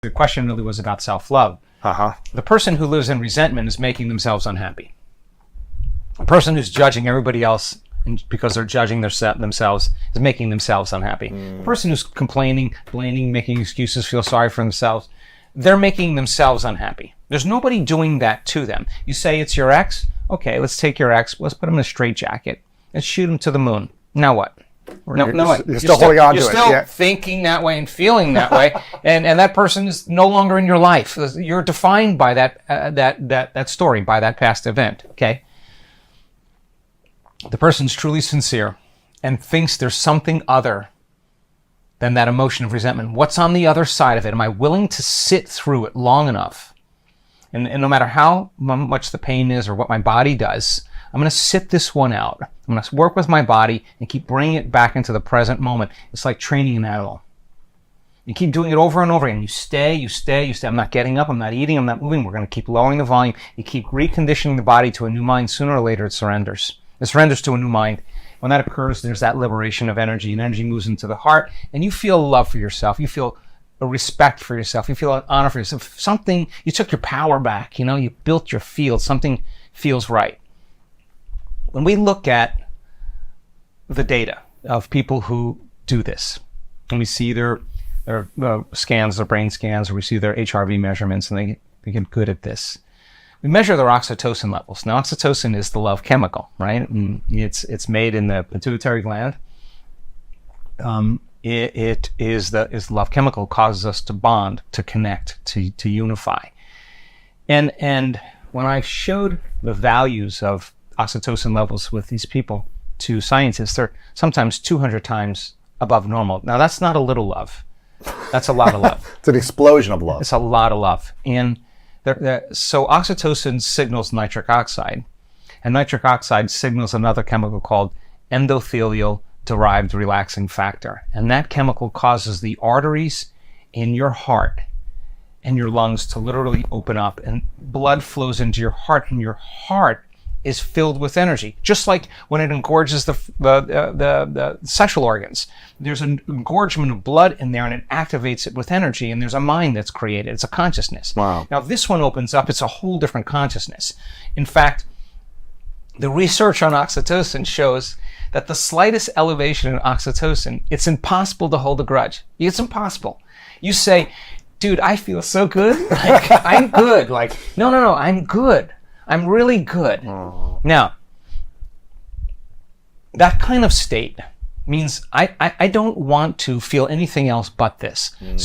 The question really was about self-love. The person who lives in resentment is making themselves unhappy. A person who's judging everybody else because they're judging themselves is making themselves unhappy. The person who's complaining, blaming, making excuses, feel sorry for themselves, they're making themselves unhappy. There's nobody doing that to them. You say it's your ex? Okay, let's take your ex, let's put him in a straitjacket and shoot him to the moon. Now what? You're still holding on to it. You're still thinking that way and feeling that way, and that person is no longer in your life. You're defined by that story, by that past event. Okay. The person's truly sincere and thinks there's something other than that emotion of resentment. What's on the other side of it? Am I willing to sit through it long enough? And no matter how much the pain is or what my body does, I'm going to sit this one out. I'm going to work with my body and keep bringing it back into the present moment. It's like training an animal. You keep doing it over and over again. You stay. I'm not getting up. I'm not eating. I'm not moving. We're going to keep lowering the volume. You keep reconditioning the body to a new mind. Sooner or later, it surrenders. It surrenders to a new mind. When that occurs, there's that liberation of energy, and energy moves into the heart, and you feel love for yourself. You feel a respect for yourself. You feel an honor for yourself. Something, you took your power back. You built your field. Something feels right. When we look at the data of people who do this, and we see their scans, their brain scans, or we see their HRV measurements, and they get good at this, we measure their oxytocin levels. Now, oxytocin is the love chemical, right? And it's made in the pituitary gland. It is the love chemical, causes us to bond, to connect, to unify. And when I showed the values of oxytocin levels with these people to scientists, they're sometimes 200 times above normal. Now, that's not a little love. That's a lot of love. It's an explosion of love. It's a lot of love. And so oxytocin signals nitric oxide, and nitric oxide signals another chemical called endothelial-derived relaxing factor. And that chemical causes the arteries in your heart and your lungs to literally open up, and blood flows into your heart, and your heart is filled with energy. Just like when it engorges the sexual organs. There's an engorgement of blood in there, and it activates it with energy, and there's a mind that's created. It's a consciousness. Wow. Now, this one opens up. It's a whole different consciousness. In fact, the research on oxytocin shows that the slightest elevation in oxytocin, it's impossible to hold a grudge. It's impossible. You say, dude, I feel so good. Like, I'm good. Like, no, I'm good. I'm really good. Now, that kind of state means I don't want to feel anything else but this.